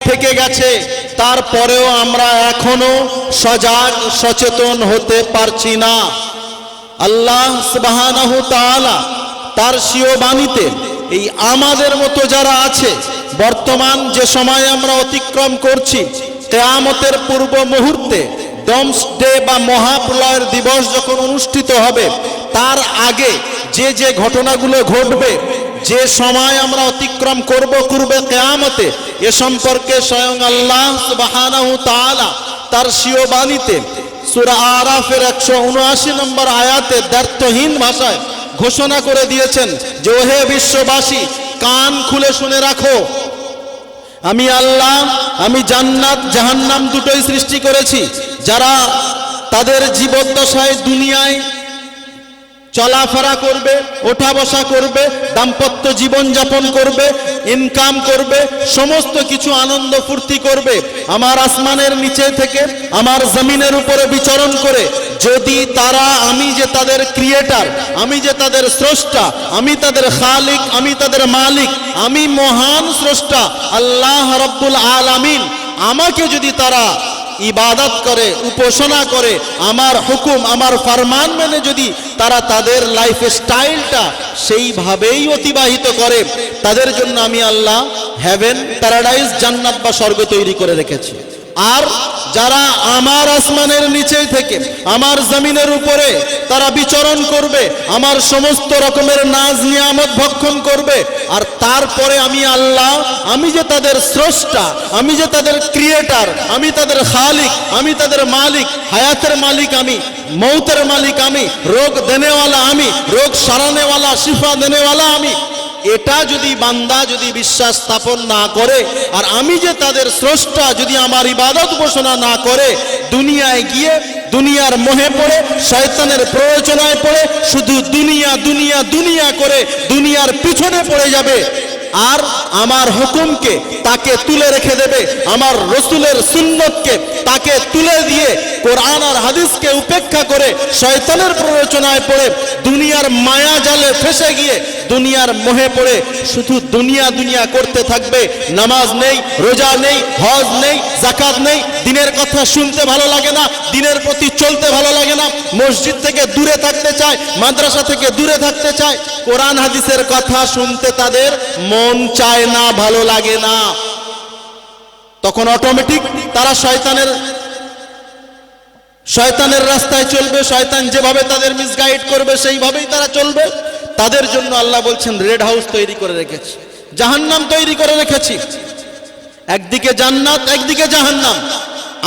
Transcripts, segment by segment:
থেকে গেছে, তারপরেও আমরা এখনো সজাগ সচেতন হতে পারছি না। আল্লাহ সুবহানাহু তাআলা তার স্বীয় বাণীতে এই আমাদের মতো যারা আছে, বর্তমান যে সময় আমরা অতিক্রম করছি, কিয়ামতের পূর্ব মুহূর্তে ডোমসডে বা মহাপ্রলয়ের দিবস যখন অনুষ্ঠিত হবে, তার আগে যে যে ঘটনাগুলো ঘটবে, যে সময় আমরা অতিক্রম করব পূর্বে কিয়ামতে, এ সম্পর্কে স্বয়ং আল্লাহ সুবহানাহু তাআলা তার স্বীয় বাণীতে সূরা আরাফের 179 নম্বর আয়াতে দ্ব্যর্থহীন ভাষায় ঘোষণা করে দিয়েছেন যে, ওহে বিশ্ববাসী, কান খুলে শুনে রাখো, আমি আল্লাহ, আমি জান্নাত জাহান্নাম দুটোই সৃষ্টি করেছি। যারা তাদের জীবদ্দশায় দুনিয়ায় চলাফেরা করবে, ওঠা বসা করবে, দাম্পত্য জীবন যাপন করবে, ইনকাম করবে, সমস্ত কিছু আনন্দ ফুর্তি করবে, আমার আসমানের নিচে থেকে আমার জমিনের উপরে বিচরণ করে, যদি তারা আমি যে তাদের ক্রিয়েটার, আমি যে তাদের স্রষ্টা, আমি তাদের খালিক, আমি তাদের মালিক, আমি মহান স্রষ্টা আল্লাহ রাব্বুল আলামিন, আমাকে যদি তারা ইবাদত করে, উপাসনা করে, আমার হুকুম আমার ফরমান মেনে যদি তারা তাদের লাইফ স্টাইলটা সেইভাবেই অতিবাহিত করে, তাদের জন্য আমি আল্লাহ হেভেন, প্যারাডাইস, জান্নাত বা স্বর্গ তৈরি করে রেখেছি। আর যারা আমার আসমানের নিচে থেকে আমার জমিনের উপরে তারা বিচরণ করবে, আমার সমস্ত রকমের নাজ নিয়ামত ভক্ষণ করবে, আর তারপরে আমি আল্লাহ, আমি যে তাদের স্রষ্টা, আমি যে তাদের ক্রিয়েটার, আমি তাদের খালিক, আমি তাদের মালিক, হায়াতের মালিক আমি, মৌতের মালিক আমি, রোগ দেনেওয়ালা আমি, রোগ সারানেওয়ালা, শিফা দেনেওয়ালা আমি, এটা যদি বান্দা যদি বিশ্বাস স্থাপন না করে, আর আমি যে তাদের স্রষ্টা যদি আমার ইবাদত ঘোষণা না করে, দুনিয়ায় গিয়ে দুনিয়ার মোহে পড়ে, শয়তানের প্ররোচনায় পড়ে শুধু দুনিয়া দুনিয়া দুনিয়া করে দুনিয়ার পিছনে পড়ে যাবে, আর আমার হুকুমকে তাকে তুলে রেখে দেবে, আমার রসুলের সুন্নতকে তাকে তুলে দিয়ে কোরআন আর হাদিসকে উপেক্ষা করে শয়তানের প্ররোচনায় পড়ে দুনিয়ার মায়া জালে ফেসে গিয়ে দুনিয়ার মোহে পড়ে শুধু দুনিয়া দুনিয়া করতে থাকবে, নামাজ নেই, রোজা নেই, হজ নেই, যাকাত নেই, দিনের কথা শুনতে ভালো লাগে না, দিনের প্রতি চলতে ভালো লাগে না, মসজিদ থেকে দূরে থাকতে চায়, মাদ্রাসা থেকে দূরে থাকতে চায়, কোরআন হাদিসের কথা শুনতে তাদের মন চায় না, ভালো লাগে না, তখন অটোমেটিক তারা শয়তানের রাস্তায় চলবে, শয়তান যেভাবে তাদের মিসগাইড করবে সেইভাবেই তারা চলবে। তাদের জন্য আল্লাহ বলছেন রেড হাউস তৈরি করে রেখেছি, জাহান্নাম তৈরি করে রেখেছি, একদিকে জান্নাত একদিকে জাহান্নাম।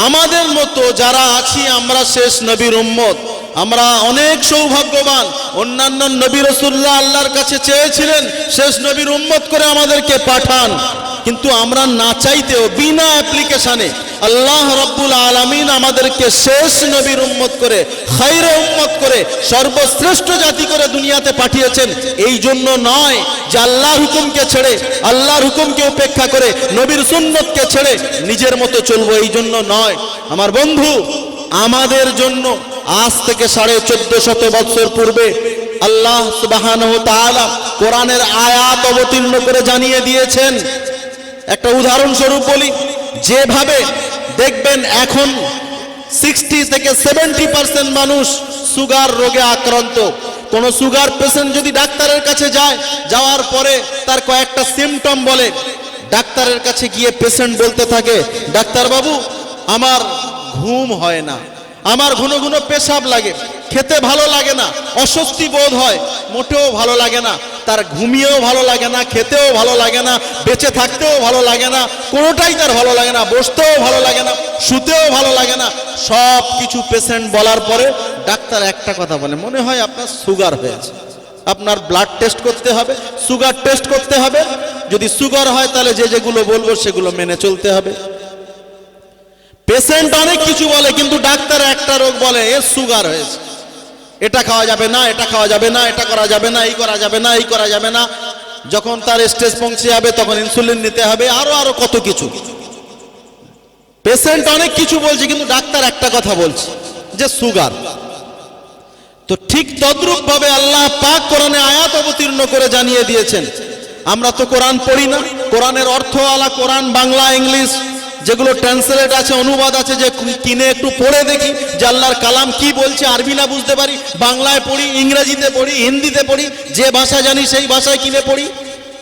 আমাদের মতো যারা আছি আমরা শেষ নবীর উম্মত, আমরা অনেক সৌভাগ্যবান। অন্যান্য নবী রাসূলুল্লাহ আল্লাহর কাছে চেয়েছিলেন শেষ নবীর উম্মত করে আমাদেরকে পাঠান, কিন্তু আমরা না চাইতেও বিনা অ্যাপ্লিকেশনে আল্লাহ রাব্বুল আলামিন আমাদেরকে শেষ নবীর উম্মত করে, খায়রে উম্মত করে, সর্বশ্রেষ্ঠ জাতি করে দুনিয়াতে পাঠিয়েছেন। এই জন্য নয় যে আল্লাহর হুকুমকে ছেড়ে, আল্লাহর হুকুমকে উপেক্ষা করে, নবীর সুন্নতকে ছেড়ে নিজের মতো চলবো, এই জন্য নয়। আমার বন্ধু, আমাদের জন্য আজ থেকে 1450 বছর পূর্বে আল্লাহ সুবহানাহু ওয়া তাআলা কোরআনের আয়াত অবতীর্ণ করে জানিয়ে দিয়েছেন। একটা উদাহরণস্বরূপ বলি, যেভাবে দেখবেন এখন 60 থেকে 70% মানুষ সুগার রোগে আক্রান্ত। কোন সুগার পেশেন্ট যদি ডাক্তারের কাছে যায়, যাওয়ার পরে তার কয়েকটা সিমটম বলে, ডাক্তারের কাছে গিয়ে পেশেন্ট বলতে থাকে, ডাক্তার বাবু আমার ঘুম হয় না, আমার ঘন ঘন পেশাব লাগে, খেতে ভালো লাগে না, অস্বস্তি বোধ হয়, মোটেও ভালো লাগে না, তার ঘুমিয়েও ভালো লাগে না, খেতেও ভালো লাগে না, বেঁচে থাকতেও ভালো লাগে না, কোনোটাই তার ভালো লাগে না, বসতেও ভালো লাগে না, শুতেও ভালো লাগে না। সব কিছু পেশেন্ট বলার পরে ডাক্তার একটা কথা বলে, মনে হয় আপনার সুগার হয়েছে, আপনার ব্লাড টেস্ট করতে হবে, সুগার টেস্ট করতে হবে, যদি সুগার হয় তাহলে যেগুলো বলবো সেগুলো মেনে চলতে হবে। পেশেন্ট অনেক কিছু বলে, কিন্তু ডাক্তার একটা রোগ বলে, এর সুগার হয়েছে, এটা খাওয়া যাবে না, এটা খাওয়া যাবে না, এটা করা যাবে না, এই করা যাবে না, এই করা যাবে না। যখন তার স্টেজ পৌঁছে যাবে তখন ইনসুলিন নিতে হবে, আরো কত কিছু। পেশেন্ট অনেক কিছু বলছে, কিন্তু ডাক্তার একটা কথা বলছে যে সুগার। তো ঠিক তদ্রূপ ভাবে আল্লাহ পাক কোরআনে আয়াত অবতীর্ণ করে জানিয়ে দিয়েছেন। আমরা তো কোরআন পড়ি না, কোরআনের অর্থওয়ালা কোরআন বাংলা ইংলিশ যেগুলো ট্রান্সলেট আছে, অনুবাদ আছে, যে কিনে একটু পড়ে দেখি যে আল্লাহর কালাম কি বলছে। আরবি না বুঝতে পারি, বাংলায় পড়ি, ইংরেজিতে পড়ি, হিন্দিতে পড়ি, যে ভাষা জানি সেই ভাষায় কিনে পড়ি।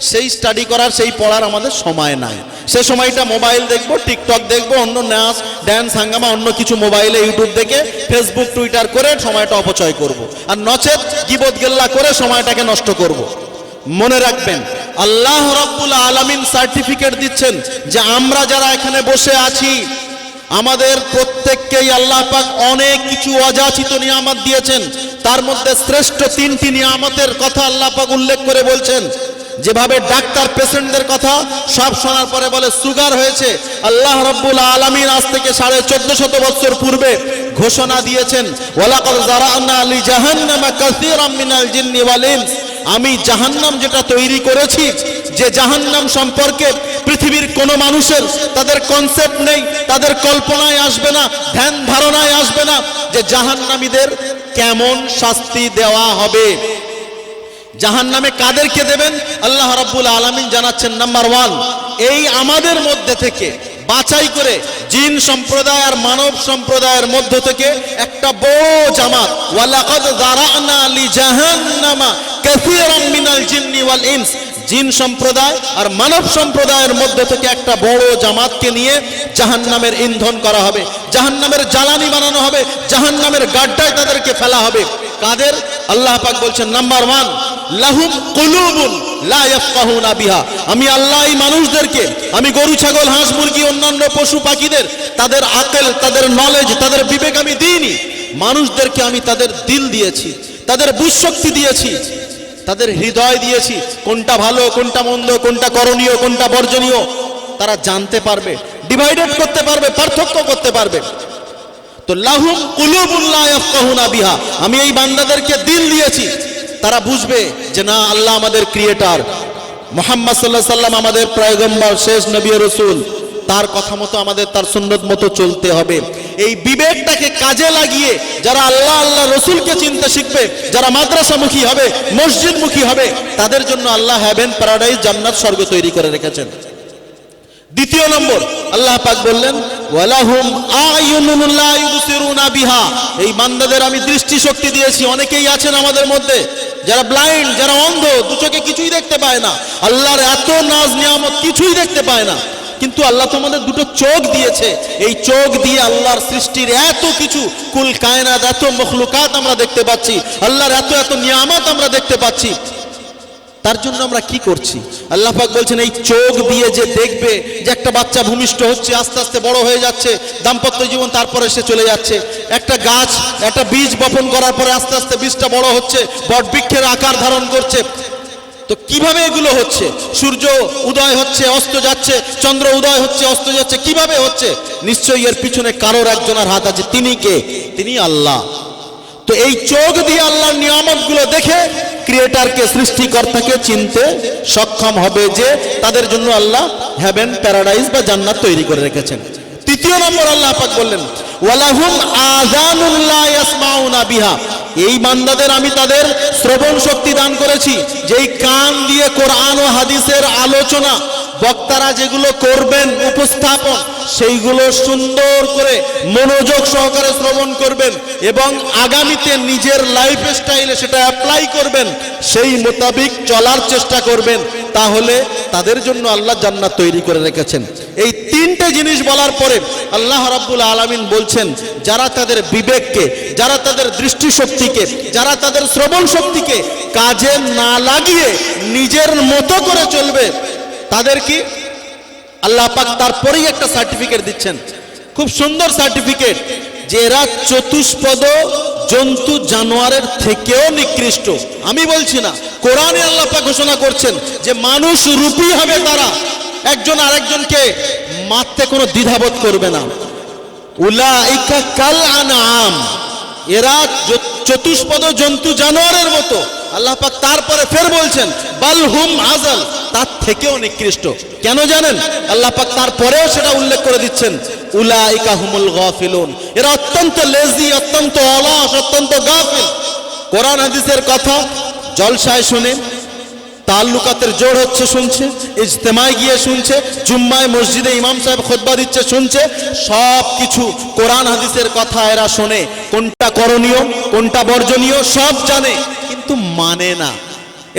সেই স্টাডি করার, সেই পড়ার আমাদের সময় নাই। সে সময়টা মোবাইল দেখবো, টিকটক দেখবো, অন্য নাচ ড্যান্স হাঙ্গামা অন্য কিছু মোবাইলে ইউটিউব দেখে ফেসবুক টুইটার করে সময়টা অপচয় করব। আর নচেত গীবত গেল্লা করে সময়টাকে নষ্ট করব। মনে রাখবেন, আল্লাহ রাব্বুল আলামিন সার্টিফিকেট দিচ্ছেন যে আমরা যারা এখানে বসে আছি আমাদের প্রত্যেককেই আল্লাহ পাক অনেক কিছু অযাচিত নিয়ামত দিয়েছেন। তার মধ্যে শ্রেষ্ঠ 3টি নিয়ামতের কথা আল্লাহ পাক উল্লেখ করে বলছেন। যেভাবে ডাক্তার পেশেন্টদের কথা সব শোনার পরে বলে সুগার হয়েছে, আল্লাহ রাব্বুল আলামিন আজ থেকে 1450 বছর পূর্বে ঘোষণা দিয়েছেন, ওয়ালাকাদ যারানা লি জাহান্নামা কাসীরাম মিনাল জিন্নি ওয়াল ইনস। আমি জাহান্নাম যেটা তৈরি করেছি, যে জাহান্নাম সম্পর্কে পৃথিবীর কোনো মানুষের তাদের কনসেপ্ট নেই, তাদের কল্পনায় আসবে না, ধ্যান ধারণায় আসবে না যে জাহান্নামীদের কেমন শাস্তি দেওয়া হবে। জাহান্নামে কাদেরকে দেবেন আল্লাহ রাব্বুল আলামিন জানাচ্ছেন। নাম্বার 1, এই আমাদের মধ্যে থেকে বাছাই করে জিন সম্প্রদায় আর মানব সম্প্রদায়ের মধ্য থেকে একটা বড় জামাত, ওয়ালাকাদ যারানা লি জাহান্নামা কাসীরাম মিনাল জিন্নি ওয়াল ইনস, জিন সম্প্রদায় আর মানব সম্প্রদায়ের মধ্য থেকে একটা বড় জামাতকে নিয়ে জাহান্নামের ইন্ধন করা হবে, জাহান্নামের জ্বালানি বানানো হবে, জাহান্নামের গাড্ডায় তাদেরকে ফেলা হবে। কাদের? আল্লাহ পাক বলছেন নাম্বার 1, লাহুম কুলুবুন লা ইয়াফকাহুনা বিহা। আমি আল্লাহ এই মানুষদেরকে, আমি গরু ছাগল হাঁস মুরগি অন্যান্য পশু পাখিদের তাদের আকল, তাদের নলেজ, তাদের বিবেক আমি দিইনি। মানুষদেরকে আমি তাদের দিল দিয়েছি, তাদের বুঝশক্তি দিয়েছি, তাদের হৃদয় দিয়েছি। কোনটা ভালো, কোনটা মন্দ, কোনটা করণীয়, কোনটা বর্জনীয় তারা জানতে পারবে, ডিভাইডেড করতে পারবে, পার্থক্য করতে পারবে। তো লাহুম কুলুবুন লা ইয়াফকাহুনা বিহা, আমি এই বান্দাদেরকে দিল দিয়েছি, তারা বুঝবে যে না, আল্লাহ আমাদের ক্রিয়েটার, মুহাম্মদ সাল্লাল্লাহু আলাইহি সাল্লাম আমাদের পয়গম্বর, শেষ নবী ও রাসূল, তার কথা মতো আমাদের, তার সুন্নত মতো চলতে হবে। এই বিবেকটাকে কাজে লাগিয়ে যারা আল্লাহ আল্লাহ রসুলকে চিনতে শিখবে, যারা মাদ্রাসামুখী হবে, মসজিদমুখী হবে, তাদের জন্য আল্লাহ হেভেন, প্যারাডাইস, জান্নাত, স্বর্গ তৈরি করে রেখেছেন। 2 নম্বর আল্লাহ পাক বললেন, ওয়ালাহুম আ'য়ুনুন লা ইউবসিরুনা বিহা, এই বান্দাদের আমি দৃষ্টি শক্তি দিয়েছি। অনেকেই আছেন আমাদের মধ্যে যারা ব্লাইন্ড, যারা অন্ধ, দু চোখে কিছুই দেখতে পায় না। আল্লাহর এত নাজ নিয়ামত, কিছুই দেখতে পায় না, কিন্তু আল্লাহ তোমাদের 2টো চোখ দিয়েছে। এই চোখ দিয়ে আল্লাহর সৃষ্টির এত কিছু, কুল কায়নাত, এত মখলুকাত আমরা দেখতে পাচ্ছি, আল্লাহর এত এত নিয়ামত আমরা দেখতে পাচ্ছি। তার জন্য আমরা কি করছি? আল্লাহ পাক বলছেন এই চোখ দিয়ে যে দেখবে যে একটা বাচ্চা ভূমিষ্ঠ হচ্ছে, আস্তে আস্তে বড় হয়ে যাচ্ছে, দাম্পত্য জীবন, তারপরে সে চলে যাচ্ছে। একটা গাছ, একটা বীজ বপন করার পরে আস্তে আস্তে বীজটা বড় হচ্ছে, বটবৃক্ষের আকার ধারণ করছে। তো কিভাবে এগুলো হচ্ছে? সূর্য উদয় হচ্ছে, অস্ত যাচ্ছে, চন্দ্র উদয় হচ্ছে, অস্ত যাচ্ছে, কিভাবে হচ্ছে? নিশ্চয়ই এর পিছনে কারোর একজনের হাত আছে। তিনি কে? তিনি আল্লাহ। তো এই চোখ দিয়ে আল্লাহর নিয়ামতগুলো দেখে ক্রিয়েটারকে, সৃষ্টিকর্তাকে চিনতে সক্ষম হবে যে তাদের জন্য আল্লাহ হেভেন, প্যারাডাইস বা জান্নাত তৈরি করে রেখেছেন। 3 নম্বর আল্লাহ পাক বললেন, ওয়ালাহুম আযানুন লা ইয়াসমাউনা বিহা, এই বান্দাদের আমি তাদের শ্রবণ শক্তি দান করেছি, যেই কান দিয়ে কোরআন ও হাদিসের আলোচনা বক্তারা যেগুলো করবেন, উপস্থাপন, সেইগুলো সুন্দর করে মনোযোগ সহকারে শ্রবণ করবেন এবং আগামীতে নিজের লাইফ স্টাইলে সেটা অ্যাপ্লাই করবেন, সেই মোতাবিক চলার চেষ্টা করবেন। তাহলে তাদের জন্য আল্লাহ জান্নাত তৈরি করে রেখেছেন। এই 3টে জিনিস বলার পরে আল্লাহ রাব্বুল আলামিন বলছেন, যারা তাদের বিবেককে, যারা তাদের দৃষ্টিশক্তিকে, যারা তাদের শ্রবণ শক্তিকে কাজে না লাগিয়ে নিজের মতো করে চলবে, তাদের কি আল্লাহ পাক তারপরেই একটা সার্টিফিকেট দিচ্ছেন, খুব সুন্দর সার্টিফিকেট, যে এরা চতুষ্পদ জন্তু জানোয়ারের থেকেও নিকৃষ্ট। আমি বলছি না, কোরআনে আল্লাহ পাক ঘোষণা করছেন যে মানুষ রূপী হবে তারা, একজন আরেকজনকে মারতে কোনো দ্বিধাবোধ করবে না। উলাইকা কাল আনআম, এরা চতুষ্পদ জন্তু জানোয়ারের মতো। আল্লাহ পাক তারপরে ফের বলছেন বাল হুম আযাল, তার থেকেও নিকৃষ্ট। কেন জানেন? আল্লাহ পাক তারপরেও সেটা উল্লেখ করে দিচ্ছেন, উলাইকা হুমুল গাফিলুন, এরা অত্যন্ত লেজি, অত্যন্ত অলস, অত্যন্ত গাফিল। কোরআন হাদিসের কথা জলসায় শুনে, তাল্লুকাতের জোড় হচ্ছে শুনছে, ইজতেমায় গিয়ে শুনছে, জুম্মায় মসজিদে ইমাম সাহেব খুতবা দিচ্ছে শুনছে, সব কিছু কোরআন হাদিসের কথা এরা শোনে, কোনটা করণীয় কোনটা বর্জনীয় সব জানে, কিন্তু মানে না।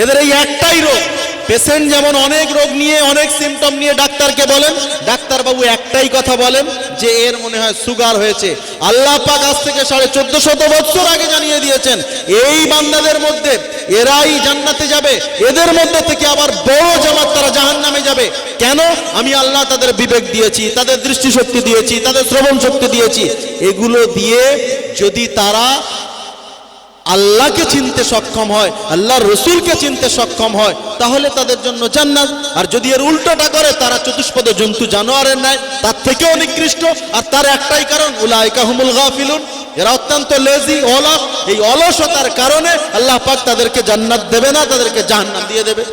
এদের এই একটাই রোগ। পেশেন্ট যেমন অনেক রোগ নিয়ে অনেক সিমটম নিয়ে ডাক্তারকে বলেন, ডাক্তারবাবু একটাই কথা বলেন যে এর মনে হয় সুগার হয়েছে। আল্লাহ পাক আজ থেকে 1450 বছর আগে জানিয়ে দিয়েছেন এই বান্দাদের মধ্যে এরাই জান্নাতে যাবে, এদের মধ্যে থেকে আবার বড় জামাত তারা জাহান্নামে যাবে। কেন? আমি আল্লাহ তাদের বিবেক দিয়েছি, তাদের দৃষ্টিশক্তি দিয়েছি, তাদের শ্রবণ শক্তি দিয়েছি। এগুলো দিয়ে যদি তারা আল্লাহকে চিনতে সক্ষম হয়, আল্লাহর রসুলকে চিনতে সক্ষম হয়, তাহলে তাদের জন্য জান্নাত। আর যদি এর উল্টোটা করে, তারা চতুষ্পদ জন্তু জানোয়ারের ন্যায়, তার থেকেও নিকৃষ্ট। আর তার একটাই কারণ, উলাইকা হুমুল গাফিলুন, এরা অত্যন্ত লেজি, অলস। এই অলসতার কারণে আল্লাহ পাক তাদেরকে জান্নাত দেবে না, তাদেরকে জাহান্নাম দিয়ে দেবে।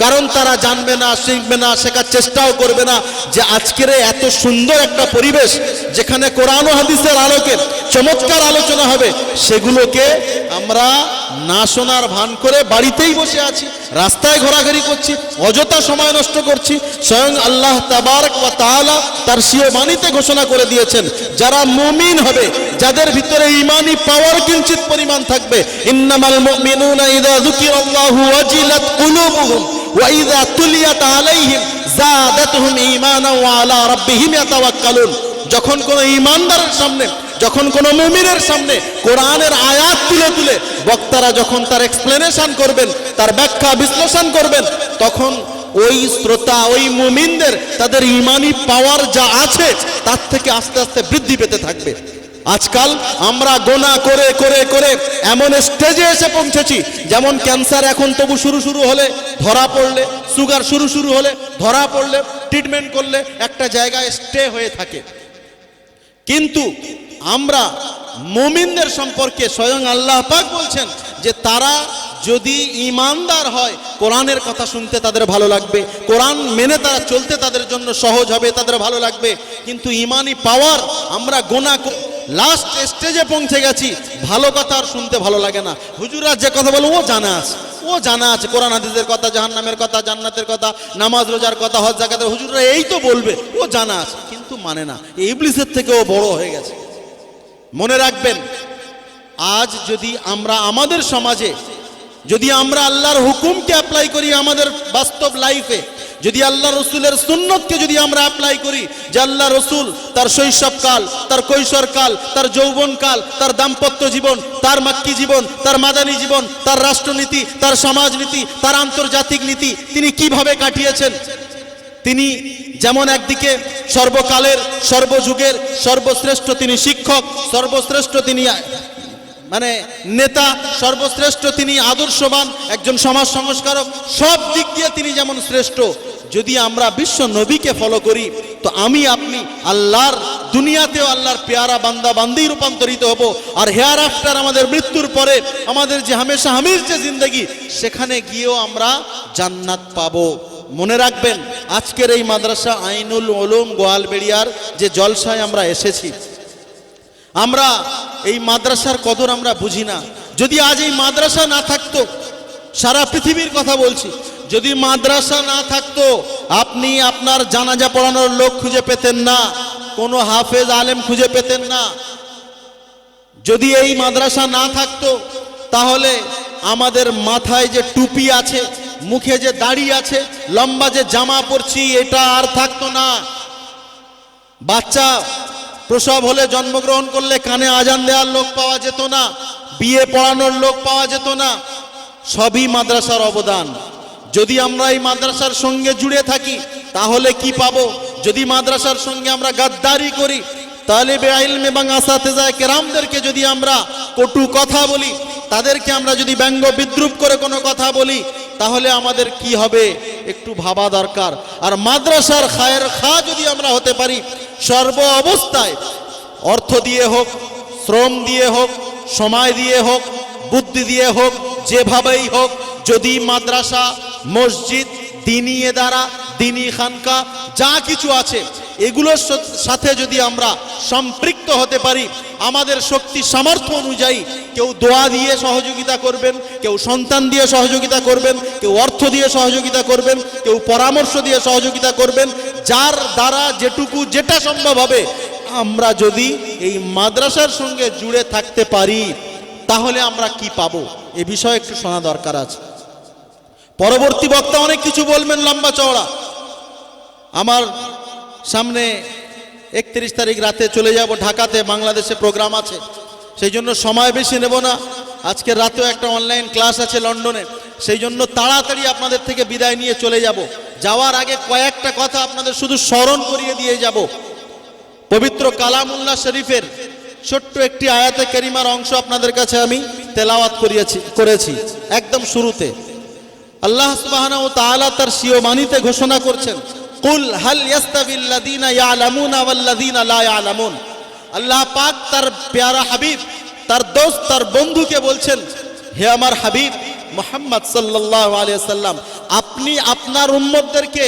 কারণ তারা জানবে না, শিখবে না, শেখার চেষ্টাও করবে না যে আজকের এত সুন্দর একটা পরিবেশ যেখানে কোরআন ও হাদিসের আলোকে চমৎকার আলোচনা হবে, সেগুলোকে আমরা না শোনার ভান করে বাড়িতেই বসে আছি, রাস্তায় ঘোরাঘুরি করছি, অযথা সময় নষ্ট করছি। স্বয়ং আল্লাহ তাবারক ওয়া তাআলা তার স্বীয় বাণীতে ঘোষণা করে দিয়েছেন, যারা মুমিন হবে, যাদের ভিতরে ঈমানি পাওয়ার কিঞ্চিত পরিমাণ থাকবে, ইন্নামাল মুমিনুনা ইযা যুকিরাল্লাহু ওয়াজিলাত কুলুবুহুম ওয়া ইযা তুলিয়াত আলাইহিম যাদাতুহুম ঈমানান ওয়া আলা রাব্বিহিম ইয়াতাওয়াক্কালুন। যখন কোনো ঈমানদারের সামনে, যখন কোনো মুমিনের সামনে কোরআনের আয়াত তুলে তুলে বক্তারা যখন তার এক্সপ্লেনেশন করবেন, তার ব্যাখ্যা বিশ্লেষণ করবেন, তখন ওই শ্রোতা, ওই মুমিনদের তাদের ঈমানি পাওয়ার যা আছে তার থেকে আস্তে আস্তে বৃদ্ধি পেতে থাকবে। আজকাল আমরা গোনা করে করে করে এমন স্টেজে এসে পৌঁছেছি, যেমন ক্যান্সার এখন তবু শুরু হলে ধরা পড়লে, সুগার শুরু হলে ধরা পড়লে, ট্রিটমেন্ট করলে একটা জায়গায় স্টে হয়ে থাকে। কিন্তু আমরা মুমিনদের সম্পর্কে স্বয়ং আল্লাহ পাক বলছেন যে তারা যদি ঈমানদার হয়, কোরআনের কথা শুনতে তাদের ভালো লাগবে, কোরআন মেনে তারা চলতে তাদের জন্য সহজ হবে, তাদের ভালো লাগবে। কিন্তু ঈমানি পাওয়ার আমরা গোনা লাস্ট স্টেজে পৌঁছে গেছি, ভালো কথা আর শুনতে ভালো লাগে না। হুজুররা যে কথা বলে ও জানা আছে কোরআন হাদিসের কথা, জাহান্নামের কথা, জান্নাতের কথা, নামাজ রোজার কথা, হজ যাকাতের, হুজুররা এই তো বলবে, ও জানা আছে, কিন্তু মানে না। এই ইবলিসের থেকেও বড় হয়ে গেছে। মনে রাখবেন, আজ যদি আমরা আমাদের সমাজে যদি আমরা আল্লাহর হুকুমকে অ্যাপ্লাই করি আমাদের বাস্তব লাইফে, যদি আল্লাহ রসুলের সুন্নতকে যদি আমরা অ্যাপ্লাই করি, যে আল্লাহ রসুল তার শৈশবকাল, তার কৈশোরকাল, তার যৌবনকাল, তার দাম্পত্য জীবন, তার মাক্কি জীবন, তার মাদানী জীবন, তার রাষ্ট্রনীতি, তার সমাজনীতি, তার আন্তর্জাতিক নীতি তিনি কিভাবে কাটিয়েছেন, তিনি যেমন একদিকে সর্বকালের, সর্বযুগের সর্বশ্রেষ্ঠ তিনি শিক্ষক, সর্বশ্রেষ্ঠ তিনি মানে নেতা, সর্বশ্রেষ্ঠ তিনি আদর্শবান একজন সমাজ সংস্কারক, সব দিক দিয়ে তিনি যেমন শ্রেষ্ঠ। যদি আমরা বিশ্ব নবীকে ফলো করি, তো আমি আপনি আল্লাহর দুনিয়াতেও আল্লাহর পেয়ারা বান্দা বান্দি রূপান্তরিত হব। আর হেয়ার আফটার, আমাদের মৃত্যুর পরে আমাদের যে হামেশা হামির যে জিন্দগি, সেখানে গিয়েও আমরা জান্নাত পাবো। মনে রাখবেন, আজকের এই মাদ্রাসা আইনুল উলুম গোয়ালবেড়িয়ার যে জলসায় আমরা এসেছি, আমরা এই মাদ্রাসার কদর আমরা বুঝি না। যদি আজ এই মাদ্রাসা না থাকতো, সারা পৃথিবীর কথা বলছি, যদি মাদ্রাসা না থাকতো, আপনি আপনার জানাজা পড়ানোর লোক খুঁজে পেতেন না, কোনো হাফেজ আলেম খুঁজে পেতেন না। যদি এই মাদ্রাসা না থাকতো, তাহলে আমাদের মাথায় যে টুপি আছে, মুখে যে দাড়ি আছে, লম্বা যে জামা পরছি, এটা আর থাকতো না। বাচ্চা প্রসব হলে, জন্মগ্রহণ করলে কানে আজান দেওয়ার লোক পাওয়া যেত না, বিয়ে পড়ানোর লোক পাওয়া যেত না। সবই মাদ্রাসার অবদান। যদি আমরা এই মাদ্রাসার সঙ্গে জুড়ে থাকি, তাহলে কি পাবো? যদি মাদ্রাসার সঙ্গে আমরা গাদ্দারি করি, তালেবে ইলম এবং আসাতেজা কেরামদেরকে যদি আমরা কটু কথা বলি, তাদেরকে আমরা যদি ব্যঙ্গ বিদ্রুপ করে কোনো কথা বলি, তাহলে আমাদের কি হবে একটু ভাবা দরকার। আর মাদ্রাসার খায়ের খা যদি আমরা হতে পারি, সর্ব অবস্থায় অর্থ দিয়ে হোক, শ্রম দিয়ে হোক, সময় দিয়ে হোক, বুদ্ধি দিয়ে হোক, যেভাবেই হোক, যদি মাদ্রাসা, মসজিদ, দিনী এদারা, দিনী খানকা যা কিছু আছে এগুলোর সাথে যদি আমরা সম্পৃক্ত হতে পারি, আমাদের শক্তি সামর্থ্য অনুযায়ী কেউ দোয়া দিয়ে সহযোগিতা করবেন, কেউ সন্তান দিয়ে সহযোগিতা করবেন, কেউ অর্থ দিয়ে সহযোগিতা করবেন, কেউ পরামর্শ দিয়ে সহযোগিতা করবেন, যার দ্বারা যেটুকু যেটা সম্ভব হবে, আমরা যদি এই মাদ্রাসার সঙ্গে জুড়ে থাকতে পারি তাহলে আমরা কি পাবো এ বিষয়ে একটু শোনা দরকার আছে। পরবর্তী বক্তা অনেক কিছু বলবেন লম্বা চওড়া। আমার সামনে 31 তারিখ রাতে চলে যাব ঢাকাতে, বাংলাদেশে প্রোগ্রাম আছে, সেই জন্য সময় বেশি নেব না। আজকে রাতেও একটা অনলাইন ক্লাস আছে লন্ডনে, সেই জন্য তাড়াতাড়ি আপনাদের থেকে বিদায় নিয়ে চলে যাব। যাওয়ার আগে কয়েকটা কথা আপনাদের শুধু স্মরণ করিয়ে দিয়ে যাব। পবিত্র কালামুল্লাহ শরীফের ছোট্ট একটি আয়াতে কারিমার অংশ আপনাদের কাছে আমি তেলাওয়াত করেছি। একদম শুরুতে আল্লাহ সুবহানাহু ওয়া তাআলা তার স্বীয় বাণীতে ঘোষণা করছেন, কুল হাল ইয়াস্তাবিল্লাযীনা ইয়ালামুনা ওয়াল্লাযীনা লা ইয়ালামুন। আল্লাহ পাক তার প্যারা হাবিব, তার দোস্ত, তার বন্ধুকে বলছেন, হে আমার হাবিব মুহাম্মদ সাল্লাল্লাহু আলাইহি ওয়াসাল্লাম, আপনি আপনার উম্মতদেরকে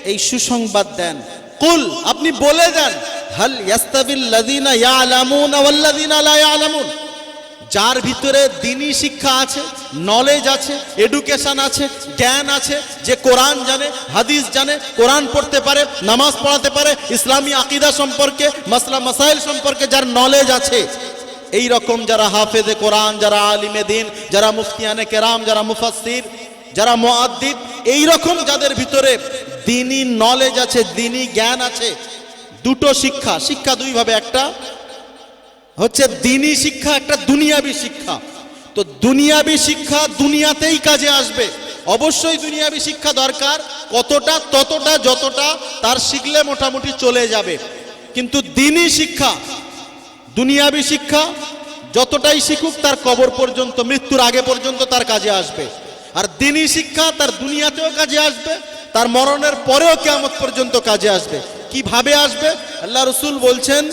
এই সুসংবাদ দেন। কুল, আপনি বলে দেন, হাল ইয়াস্তাবিল্লাযীনা ইয়ালামুনা ওয়াল্লাযীনা লা ইয়ালামুন। যার ভিতরে দ্বীনি শিক্ষা আছে, নলেজ আছে, এডুকেশন আছে, জ্ঞান আছে, যে কোরআন জানে, হাদিস জানে, কোরআন পড়তে পারে, নামাজ পড়াতে পারে, ইসলামী আকীদা সম্পর্কে, মাসলা মাসাইল সম্পর্কে যার নলেজ আছে, এই রকম যারা হাফেজে কোরআন, যারা আলিমে দিন, যারা মুফতিয়ানে কেরাম, যারা মুফাসসির, যারা মুআদ্দিদ, এই রকম যাদের ভিতরে দ্বীনি নলেজ আছে, দ্বীনি জ্ঞান আছে। দুটো শিক্ষা, শিক্ষা দুই ভাবে, একটা হচ্ছে দ্বীনি শিক্ষা, একটা দুনিয়াবী শিক্ষা। তো দুনিয়াবী শিক্ষা দুনিয়াতেই কাজে আসবে, অবশ্যই দুনিয়াবী শিক্ষা দরকার, কতটা ততটা, যতটা তার শিখলে মোটামুটি চলে যাবে। কিন্তু দ্বীনি শিক্ষা, দুনিয়াবী শিক্ষা যতটাই শিখুক তার কবর পর্যন্ত, মৃত্যুর আগে পর্যন্ত তার কাজে আসবে। আর দ্বীনি শিক্ষা তার দুনিয়াতেও কাজে আসবে, তার মরণের পরেও কিয়ামত পর্যন্ত কাজে আসবে। কিভাবে আসবে? আল্লাহ রাসূল বলছেন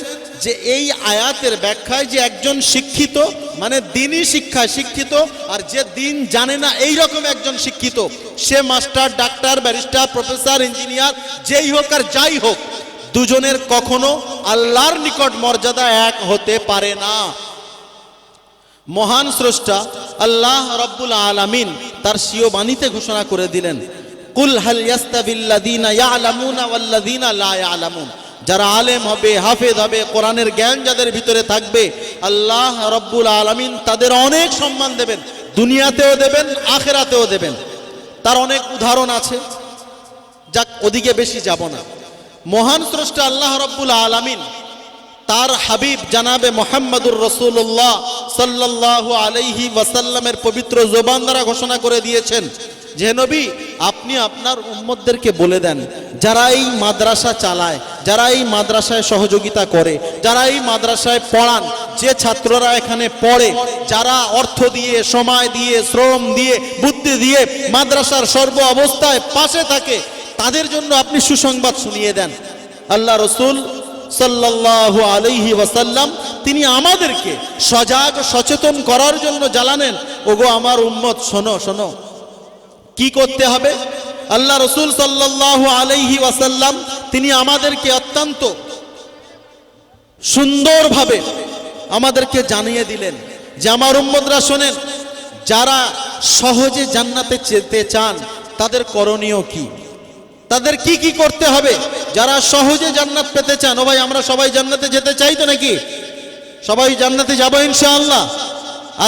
যে এই আয়াতের ব্যাখ্যায় যে একজন শিক্ষিত মানে দ্বীনি শিক্ষায় শিক্ষিত, আর যে দ্বীন জানে না এই রকম একজন শিক্ষিত, সে master, doctor, barrister, professor, engineer যেই হোক আর যাই হোক, দুজনের কখনো আল্লাহর নিকট মর্যাদা এক হতে পারে না। মহান স্রষ্টা আল্লাহ রাব্বুল আলামিন তার স্বীয় বাণীতে ঘোষণা করে দিলেন, কুল হাল ইয়াস্তাবিল্লাযীনা ইয়ালামুনা ওয়াল্লাযীনা লা ইয়ালামুন। যারা আলেম হবে, হাফেজ হবে, কোরআনের জ্ঞান যাদের ভিতরে থাকবে, আল্লাহ রাব্বুল আলামিন তাদের অনেক সম্মান দেবেন, দুনিয়াতেও দেবেন, আখিরাতেও দেবেন। তার অনেক উদাহরণ আছে, যাক ওদিকে বেশি যাব না। মহান স্রষ্টা আল্লাহ রাব্বুল আলামিন তার হাবিব জানাবে মুহাম্মদুর রাসূলুল্লাহ সাল্লাল্লাহু আলাইহি ওয়াসাল্লামের পবিত্র জবান দ্বারা ঘোষণা করে দিয়েছেন যে নবী, আপনি আপনার উম্মতদেরকে বলে দেন, যারা এই মাদ্রাসা চালায়, যারা এই মাদ্রাসায় সহযোগিতা করে, যারা এই মাদ্রাসায় পড়ান, যে ছাত্ররা এখানে পড়ে, যারা অর্থ দিয়ে, সময় দিয়ে, শ্রম দিয়ে, বুদ্ধি দিয়ে মাদ্রাসার সর্ব অবস্থায় পাশে থাকে, তাদের জন্য আপনি সুসংবাদ শুনিয়ে দেন। আল্লাহ রাসূল সাল্লাল্লাহু আলাইহি ওয়াসাল্লাম তিনি আমাদেরকে সজাগ সচেতন করার জন্য জানালেন, ওগো আমার উম্মত, শোনো শোনো কি করতে হবে। আল্লাহ রাসূল সাল্লাল্লাহু আলাইহি ওয়াসাল্লাম তিনি আমাদেরকে অত্যন্ত সুন্দরভাবে আমাদেরকে জানিয়ে দিলেন যে আমার উম্মতরা শোনেন, যারা সহজে জান্নাতে যেতে চান তাদের করণীয় কি, তাদের কি কি করতে হবে। যারা সহজে জান্নাত পেতে চান, ও ভাই আমরা সবাই জান্নাতে যেতে চাই তো নাকি? সবাই জান্নাতে যাব ইনশাআল্লাহ।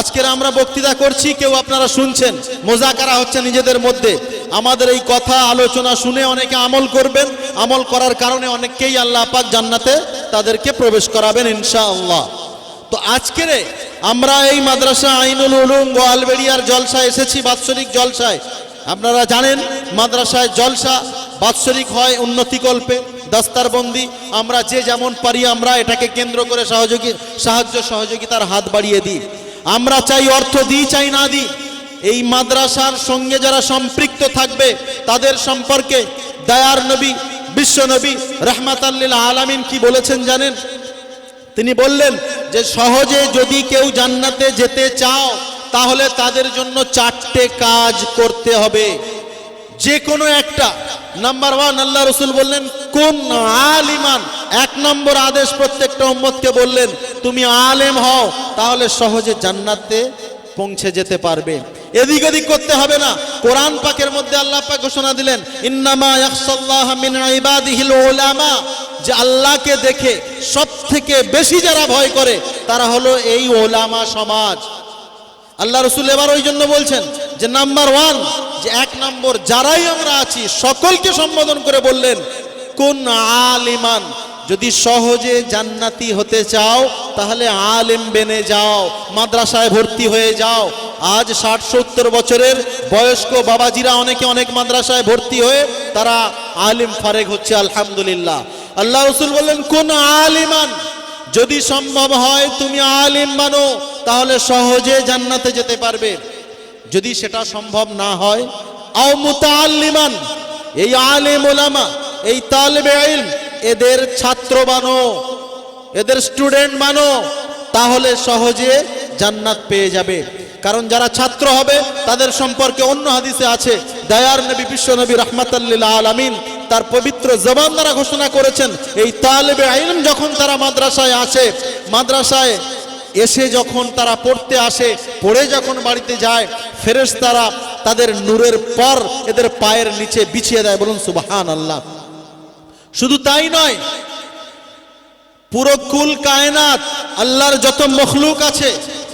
আজকের আমরা বক্তৃতা করছি, কেউ আপনারা শুনছেন, মোজাকারা হচ্ছে নিজেদের মধ্যে। আমাদের এই কথা আলোচনা শুনে অনেকে আমল করবেন, আমল করার কারণে অনেককেই আল্লাহ পাক জান্নাতে তাদেরকে প্রবেশ করাবেন ইনশাআল্লাহ। তো আজকের আমরা এই মাদ্রাসা আইনুল উলুম গোয়ালবেড়িয়ার জলসায় এসেছি, বাৎসরিক জলসায়। আপনারা জানেন মাদ্রাসায় জলসা বাৎসরিক হয় উন্নতিকল্পে, দস্তারবন্দি। আমরা যে যেমন পারি আমরা এটাকে কেন্দ্র করে সাহায্য সহযোগিতার হাত বাড়িয়ে দিই। আমরা চাই অর্থ দিই, চাই না দিই, এই মাদ্রাসার সঙ্গে যারা সম্পৃক্ত থাকবে তাদের সম্পর্কে দয়ার নবী, বিশ্ব নবী রাহমাতাল লিল আলামিন কি বলেছেন জানেন? তিনি বললেন যে সহজে যদি কেউ জান্নাতে যেতে চাও তাহলে তাদের জন্য 4টে কাজ করতে হবে। যে কোনো একটা। নাম্বার 1 আল্লাহ রসুল বললেন কোন আলিমান, 1 নম্বর আদেশ প্রত্যেকটা উম্মতকে বললেন তুমি আলেম হও, তাহলে সহজে জান্নাতে পৌঁছে যেতে পারবে। এদিক ওদিক করতে হবে না। কোরআন পাকের মধ্যে আল্লাহ পাক ঘোষণা দিলেন ইন্নামা ইয়াখশাল্লাহ মিন ইবাদিহিল উলামা, যে আল্লাহকে দেখে সব থেকে বেশি যারা ভয় করে তারা হলো এই ওলামা সমাজ। আল্লাহ রসুল এবার ওই জন্য বলছেন যে নাম্বার 1, যে 1 নম্বর যারাই আমরা আছি সকলকে সম্বোধন করে বললেন কোন আলিমান, যদি সহজে জান্নাতি হতে চাও তাহলে আলেম বেনে যাও, মাদ্রাসায় ভর্তি হয়ে যাও। আজ 60-70 বছরের বয়স্ক বাবাজিরা অনেকে অনেক মাদ্রাসায় ভর্তি হয়ে তারা আলিম ফারেক হচ্ছে, আলহামদুলিল্লাহ। আল্লাহ রসুল বললেন কোন আলিমান, যদি সম্ভব হয় তুমি আলিম বানো তাহলে সহজে জান্নাতে যেতে পারবে। যদি সেটা সম্ভব না হয় আও মুতাআল্লিমান, এই আলেম ওলামা এই তালেবে ইলম এদের ছাত্র বানো, এদের স্টুডেন্ট বানো, তাহলে সহজে জান্নাত পেয়ে যাবে। কারণ যারা ছাত্র হবে তাদের সম্পর্কে অন্য হাদিসে আছে, দয়ার নবী বিশ্ব নবী রাহমাতাল লিল আলামিন তার পবিত্র জবান দ্বারা ঘোষণা করেছেন এই তালেবে ইলম যখন তারা মাদ্রাসায় আসে, মাদ্রাসায় এসে যখন তারা পড়তে আসে, পড়ে যখন বাড়িতে যায়, ফেরেশতারা তাদের নূরের পর এদের পায়ের নিচে বিছিয়ে দেয়। বলুন সুবহানাল্লাহ। শুধু তাই নয়, পুরো কুল কায়নাত আল্লাহর যত মখলুক আছে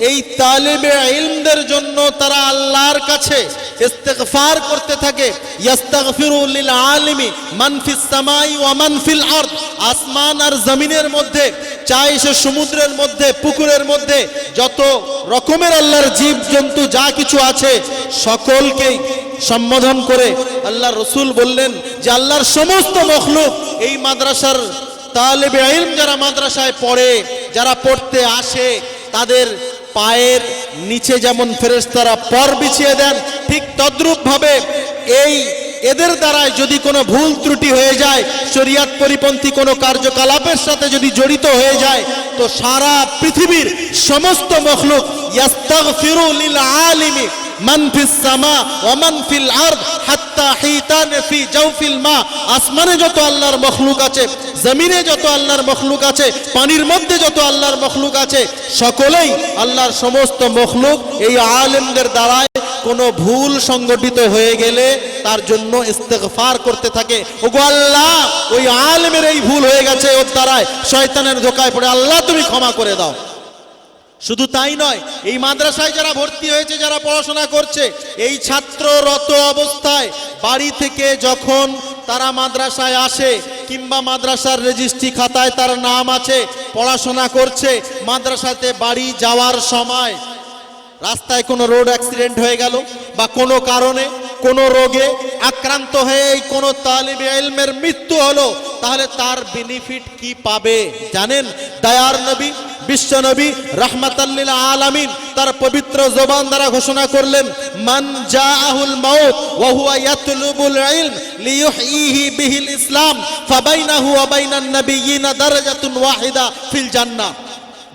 এই তালেবে ইলমদের জন্য তারা আল্লাহর কাছে ইস্তিগফার করতে থাকে। ইস্তাগফিরু লিল আলিমি মান ফিস সামাই ওয়া মান ফিল আরদ, আসমান আর জমিনের মধ্যে, চাই সে সমুদ্রের মধ্যে, পুকুরের মধ্যে যত রকমের আল্লাহর জীব জন্তু যা কিছু আছে সকলকেই সম্বোধন করে আল্লাহ রসুল বললেন যে আল্লাহর সমস্ত মখলুক এই মাদ্রাসার তালেবে ইলম যারা মাদ্রাসায় পড়ে, যারা পড়তে আসে, তাদের পায়ের নিচে যেমন ফেরেশতারা পর বিছিয়ে দেন, ঠিক তদ্রূপ ভাবে এদের দ্বারাই যদি কোনো ভুল ত্রুটি হয়ে যায়, শরিয়াত পরিপন্থী কোনো কার্যকলাপের সাথে যদি জড়িত হয়ে যায়, তো সারা পৃথিবীর সমস্ত মখলুক ইস্তাগফিরু লিল আলিমি মান ফিস সামা ওয়া মান ফিল আরদ হাত্তা হিতান ফি জাওফিল মা, আসমানে যত আল্লাহর মখলুক আছে, জমিনে যত আল্লাহর মখলুক আছে, পানির মধ্যে যত আল্লাহর মখলুক আছে, সকলেই আল্লাহর সমস্ত মখলুক এই আলেমদের দ্বারাই কোনো ভুল সংগঠিত হয়ে গেলে তার জন্য ইস্তিগফার করতে থাকে। ওগো আল্লাহ, ওই আলেমের এই ভুল হয়ে গেছে, ওর দ্বারায় শয়তানের ধোকায় পড়ে, আল্লাহ তুমি ক্ষমা করে দাও। শুধু তাই নয়, এই মাদ্রাসায় যারা ভর্তি হয়েছে, যারা পড়াশোনা করছে, এই ছাত্ররত অবস্থায় বাড়ি থেকে যখন তারা মাদ্রাসায় আসে কিংবা মাদ্রাসার রেজিস্ট্রি খাতায় তার নাম আছে, পড়াশোনা করছে, মাদ্রাসাতে বাড়ি যাওয়ার সময় রাস্তায় কোনো রোড অ্যাক্সিডেন্ট হয়ে গেল বা কোনো কারণে কোনো রোগে আক্রান্ত হয়ে এই কোনো তালিবে ইলমের মৃত্যু হলো, তাহলে তার বেনিফিট কি পাবে জানেন? দয়ার নবী বিশ্ব নবী রাহমাতাল লিল আলামিন তার পবিত্র জবান দ্বারা ঘোষণা করলেন মান জাআহুল মাউত ওয়া হুয়া ইয়াতলুবুল ইলম লিইউহয়িহি বিহিল ইসলাম ফাবাইনাহু ওয়া বাইনান নাবিয়্যিনা দারাজাতুন ওয়াহিদা ফিল জান্নাহ।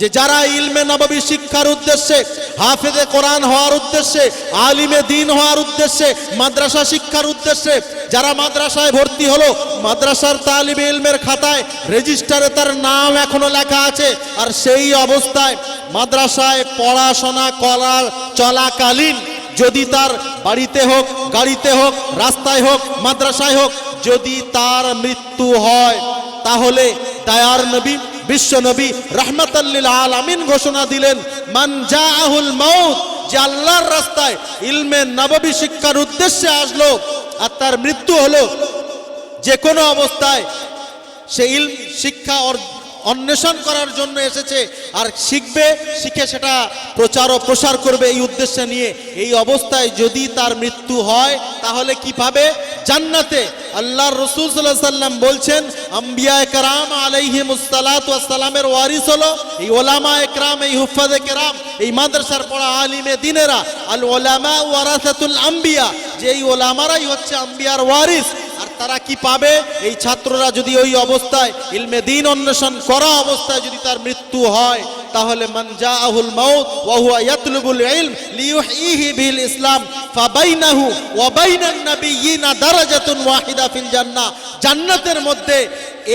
যে যারা ইলমে নববী শিক্ষার উদ্দেশ্যে, হাফেজে কোরআন হওয়ার উদ্দেশ্যে, আলিমে দ্বীন হওয়ার উদ্দেশ্যে, মাদ্রাসা শিক্ষার উদ্দেশ্যে যারা মাদ্রাসায় ভর্তি হলো, মাদ্রাসার তালিবে ইলমের খাতায় রেজিস্টারে তার নাম এখনো লেখা আছে, আর সেই অবস্থায় মাদ্রাসায় পড়াশোনা করার চলাকালীন যদি তার বাড়িতে হোক, গাড়িতে হোক, রাস্তায় হোক, মাদ্রাসায় হোক, যদি তার মৃত্যু হয়, তাহলে দয়ার নবী বিশ্ব নবী রাহমাতাল লিল আলামিন ঘোষণা দিলেন মান জাআহুল মাউত, যে আল্লাহর রাস্তায় ইলমে নববী শিক্ষার উদ্দেশ্যে আসলো আর তার মৃত্যু হলো, যে কোনো অবস্থায় সে ইলম শিক্ষা অন্বেষণ করার জন্য এসেছে আর শিখবে, শিখে সেটা প্রচার ও প্রসার করবে এই উদ্দেশ্যে নিয়ে, এই অবস্থায় যদি তার মৃত্যু হয় তাহলে কি পাবে? জান্নাতে। আল্লাহর রাসূল সাল্লাল্লাহু আলাইহি সাল্লাম বলছেন আম্বিয়ায়ে কেরাম আলাইহিমুস সালাতু ওয়াস সালামের ওয়ারিস হলো এই উলামায়ে কেরাম, এই হুফাজে কেরাম, এই মাদ্রাসার পড়া আলিমে দ্বীনেরা। আল উলামা ওয়ারাসাতুল আম্বিয়া, যে এই উলামারাই হচ্ছে আম্বিয়ার ওয়ারিস। আর তারা কি পাবে? এই ছাত্ররা যদি ওই অবস্থায় ইলমে দ্বীন অন্বেষণ করা অবস্থায় যদি তার মৃত্যু হয়, তাহলে মান জাআহুল মাউত ওয়া হুয়া ইয়াতলুবুল ইলম লিইউহইহি বিল ইসলাম ফাবাইনাহু ওয়া বাইনান নাবিয়্যিনা দারাজাতুন ওয়াহিদা ফিল জান্নাহ। জান্নাতের মধ্যে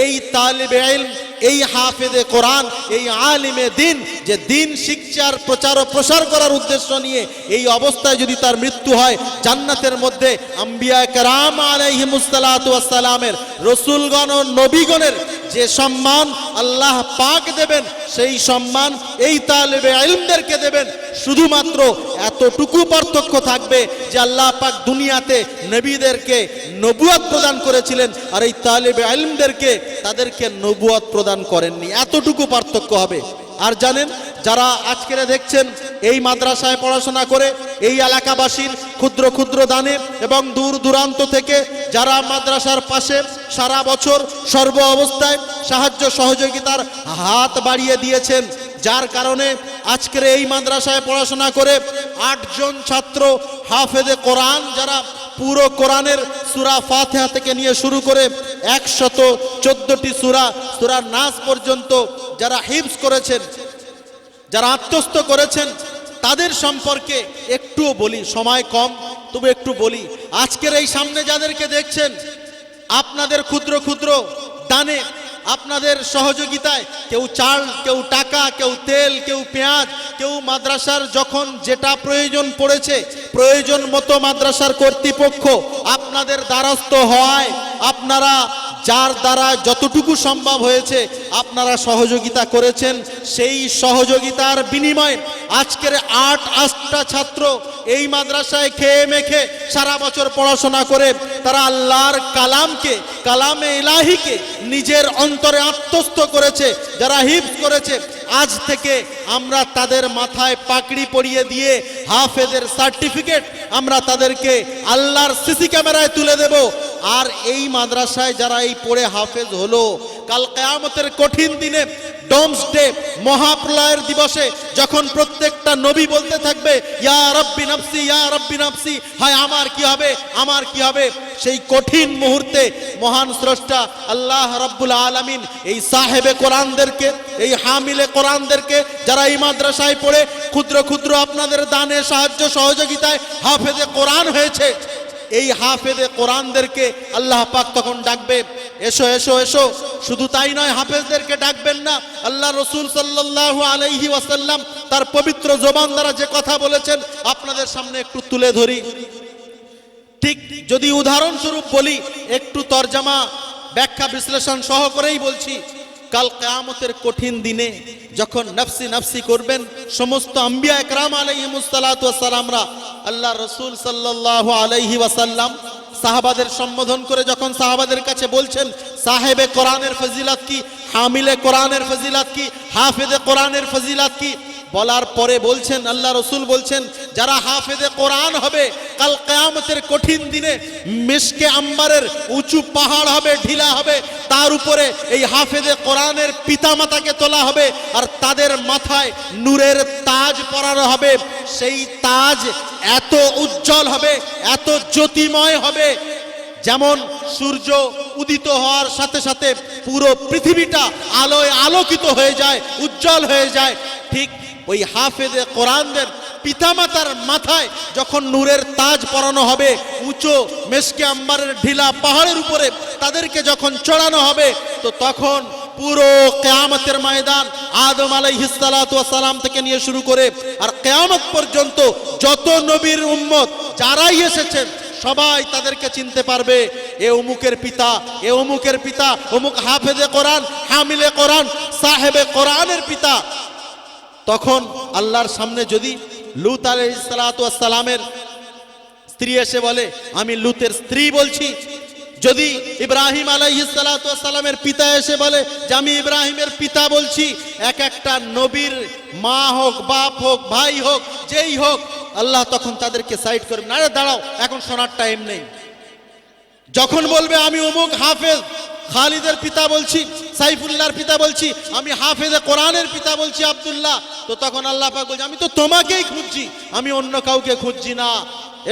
এই তালিবে ইলম, এই হাফেজে কোরআন, এই আলিমে দিন যে দিন শিক্ষার প্রচার ও প্রসার করার উদ্দেশ্য নিয়ে এই অবস্থায় যদি তার মৃত্যু হয়, জান্নাতের মধ্যে আম্বিয়া কেরাম আলাইহিমুসসালাতু ওয়াসসালামের, রসুলগণ ও নবীগণের যে সম্মান আল্লাহ পাক দেবেন, সেই সম্মান এই তালিবে ইলমদেরকে দেবেন। শুধুমাত্র এতটুকু পার্থক্য থাকবে যে আল্লাহ পাক দুনিয়াতে নবীদেরকে নবুয়ত প্রদান করেছিলেন, আর এই তালিবে ইলমদেরকে তাদেরকে নবুয়ত প্রদান করেননি, এতটুকু পার্থক্য হবে। আর জানেন, যারা আজকের দেখছেন এই মাদ্রাসায় পড়াশোনা করে, এই এলাকাবাসীর ক্ষুদ্র ক্ষুদ্র দানে এবং দূর দূরান্ত থেকে যারা মাদ্রাসার পাশে সারা বছর সর্ব অবস্থায় সাহায্য সহযোগিতার হাত বাড়িয়ে দিয়েছেন, যার কারণে আজকের এই মাদ্রাসায় পড়াশোনা করে 8 জন ছাত্র হাফেজে কোরআন, যারা পুরো কোরআনের সূরা ফাতিহা থেকে নিয়ে শুরু করে 114টি সূরা নাস পর্যন্ত যারা হিফজ করেছেন, যারা আত্মস্থ করেছেন, তাদের সম্পর্কে একটুও বলি। সময় কম, তবু একটু বলি। আজকের এই সামনে যাদেরকে দেখছেন, আপনাদের ক্ষুদ্র ক্ষুদ্র দানে, আপনাদের সহযোগিতায়, কেউ চাল, কেউ টাকা, কেউ তেল, কেউ পেঁয়াজ, কেউ মাদ্রাসার যখন যেটা প্রয়োজন পড়েছে, প্রয়োজন মতো মাদ্রাসার কর্তৃপক্ষ আপনাদের দ্বারস্থ হয়। আপনারা যার দ্বারা যতটুকু সম্ভব হয়েছে আপনারা সহযোগিতা করেছেন। সেই সহযোগিতার বিনিময়ে আজকের 8টা ছাত্র এই মাদ্রাসায় খেয়ে মেখে সারা বছর পড়াশোনা করে তারা আল্লাহর কালামকে, কালামে ইলাহিকে নিজের অন্তরে আত্মস্থ করেছে, যারা হিফজ করেছে। আজ থেকে আমরা তাদের মাথায় পাগড়ি পরিয়ে দিয়ে হাফেজের সার্টিফিকেট আমরা তাদেরকে আল্লাহর সিসি ক্যামেরায় তুলে দেব। আর এই মাদ্রাসায় যারা এই পড়ে হাফেজ হলো, কাল কিয়ামতের কঠিন দিনে, ডোমসডে, মহাপ্রলয়ের দিবসে, যখন প্রত্যেকটা নবী বলতে থাকবে ইয়া রাব্বি নাফসি, ইয়া রাব্বি নাফসি, হায় আমার কি হবে, আমার কি হবে, সেই কঠিন মুহূর্তে মহান স্রষ্টা আল্লাহ রাব্বুল আলামিন এই সাহেবে কোরআনদেরকে, এই হামিলে কোরআনদেরকে, যারা এই মাদ্রাসায় পড়ে ক্ষুদ্র ক্ষুদ্র আপনাদের দানে সাহায্য সহযোগিতায় হাফেজে কোরআন হয়েছে, এই হাফেজে কোরআনদেরকে আল্লাহ পাক তখন ডাকবে, এসো এসো এসো। শুধু তাই নয়, হাফেজদেরকে ডাকবেন না, আল্লাহ রসুল সাল্লাল্লাহু আলাইহি ওয়াসাল্লাম তার পবিত্র জবান দ্বারা যে কথা বলেছেন আপনাদের সামনে একটু তুলে ধরি। ঠিক যদি উদাহরণস্বরূপ বলি, একটু তরজমা ব্যাখ্যা বিশ্লেষণ সহ করেই বলছি, কাল কিয়ামতের কঠিন দিনে যখন নফসি নফসি করবেন সমস্ত আম্বিয়া একরাম আলাইহিমুসসালাতু ওয়াসসালামরা, আল্লাহ রসুল সাল্লাল্লাহু আলাইহি ওয়াসাল্লাম সাহাবাদের সম্বোধন করে যখন সাহাবাদের কাছে বলছেন সাহেবে কোরআনের ফজিলত কি, হামিলে কোরআনের ফজিলত কি, হাফেজে কোরআনের ফজিলত কি, বলার পরে বলছেন, আল্লাহ রসুল বলছেন, যারা হাফেজে কোরআন হবে কাল কিয়ামতের কঠিন দিনে মিশকে আম্বারের উঁচু পাহাড় হবে, ঢিলা হবে, তার উপরে এই হাফেজে কোরআনের পিতামাতাকে তোলা হবে, আর তাদের মাথায় নূরের তাজ পরানো হবে। সেই তাজ এত উজ্জ্বল হবে, এত জ্যোতিময় হবে, যেমন সূর্য উদিত হওয়ার সাথে সাথে পুরো পৃথিবীটা আলোয় আলোকিত হয়ে যায়, উজ্জ্বল হয়ে যায়। ঠিক ওই হাফেজে কোরআনদের পিতামাতার মাথায় যখন নূরের তাজ পরানো হবে, উঁচু মেশকে আম্বারের ঢিলা পাহাড়ের উপরে তাদেরকে যখন চড়ানো হবে, তো তখন পুরো কিয়ামতের ময়দান আদম আলাইহিস সালাতু ওয়াস সালাম থেকে নিয়ে শুরু করে আর কিয়ামত পর্যন্ত যত নবীর উম্মত যারাই এসেছেন সবাই তাদেরকে চিনতে পারবে, এ অমুকের পিতা, এ অমুকের পিতা, অমুক হাফেজে কোরআন, হামিলে কোরআন, সাহেবে কোরআনের পিতা। তখন আল্লাহর সামনে যদি লূত আলাইহিস সালাতু ওয়াস সালামের স্ত্রী এসে বলে আমি লূতের স্ত্রী বলছি, যদি ইব্রাহিম আলাইহিস সালাতু ওয়াস সালামের পিতা এসে বলে যে আমি ইব্রাহিমের পিতা বলছি, এক একটা নবীর মা হোক, বাপ হোক, ভাই হোক, যেই হোক, আল্লাহ তখন তাদেরকে সাইড করবে, না দাঁড়াও, এখন শোনার টাইম নেই। যখন বলবে আমি অমুক হাফেজ খালিদের পিতা বলছি, সাইফুল্লাহর পিতা বলছি, আমি হাফেজে কোরআনের পিতা বলছি আব্দুল্লাহ, তো তখন আল্লাহ পাক বলছে আমি তো তোমাকেই খুঁজছি, আমি অন্য কাউকে খুঁজছি না।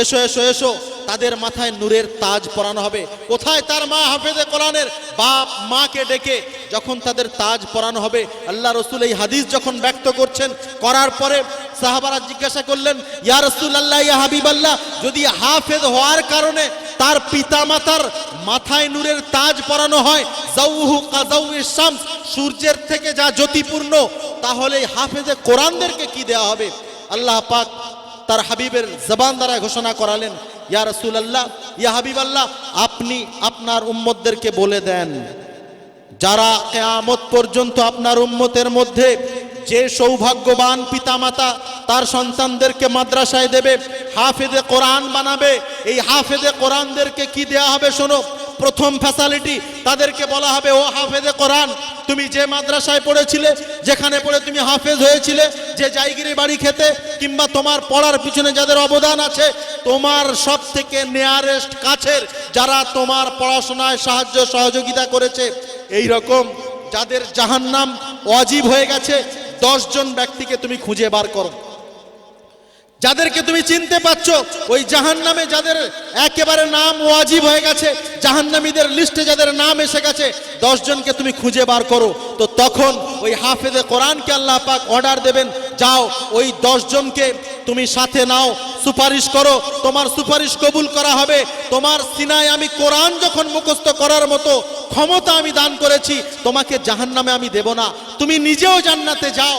এসো এসো এসো, তাদের মাথায় নূরের তাজ পরানো হবে। কোথায় তার মা হাফেজে কোরআনের বাপ মাকে ডেকে যখন তাদের তাজ পরানো হবে, আল্লাহ রসুল এই হাদিস যখন ব্যক্ত করছেন, করার পরে সাহাবারা জিজ্ঞাসা করলেন, ইয়া রাসূলুল্লাহ, ইয়া হাবিবাল্লাহ, যদি হাফেজ হওয়ার কারণে তার পিতামাতার মাথায় নূরের তাজ পরানো হয়, জাউহু কাজাউইশ শামস, সূর্যের থেকে যা জ্যোতিপূর্ণ, তাহলে হাফেজে কোরআনদেরকে কি দেয়া হবে? আল্লাহ পাক তার হাবিবের জবান দ্বারা ঘোষণা করালেন, ইয়া রাসূলুল্লাহ, ইয়া হাবিবাল্লাহ, আপনি আপনার উম্মতদেরকে বলে দেন, যারা কিয়ামত পর্যন্ত আপনার উম্মতের মধ্যে যে সৌভাগ্যবান পিতামাতা তার সন্তানদেরকে মাদ্রাসায় দেবে, হাফেজে কোরআন বানাবে, এই হাফেজে কোরআনদেরকে কি দেয়া হবে? শোনো, প্রথম ফ্যাসিলিটি তাদেরকে বলা হবে, ও হাফেজে কোরআন, তুমি যে মাদ্রাসায় পড়েছিলে, যেখানে পড়ে তুমি হাফেজ হয়েছিলে, যে জায়গিরি বাড়ি খেতে, কিংবা তোমার পড়ার পিছনে যাদের অবদান আছে, তোমার সব থেকে নিয়ারেস্ট কাছের যারা তোমার পড়াশোনায় সাহায্য সহযোগিতা করেছে, এই রকম যাদের জাহান্নাম ওয়াজিব হয়ে গেছে 10 জন ব্যক্তিকে তুমি খুঁজে বার করো, যাদেরকে তুমি চিনতে পাচ্ছ, ওই জাহান্নামে যাদের একেবারে নাম ওয়াজিব হয়ে গেছে, জাহান্নামীদের লিস্টে যাদের নাম এসে গেছে, 10 জনকে তুমি খুঁজে বার করো। তো তখন ওই হাফেজে কোরআনকে আল্লাহ পাক অর্ডার দেবেন, যাও ওই 10 জনকে তুমি সাথে নাও, সুপারিশ করো, তোমার সুপারিশ কবুল করা হবে। তোমার সিনায় আমি কোরআন যখন মুখস্থ করার মতো ক্ষমতা আমি দান করেছি, তোমাকে জাহান্নামে আমি দেব না, তুমি নিজেও জান্নাতে যাও।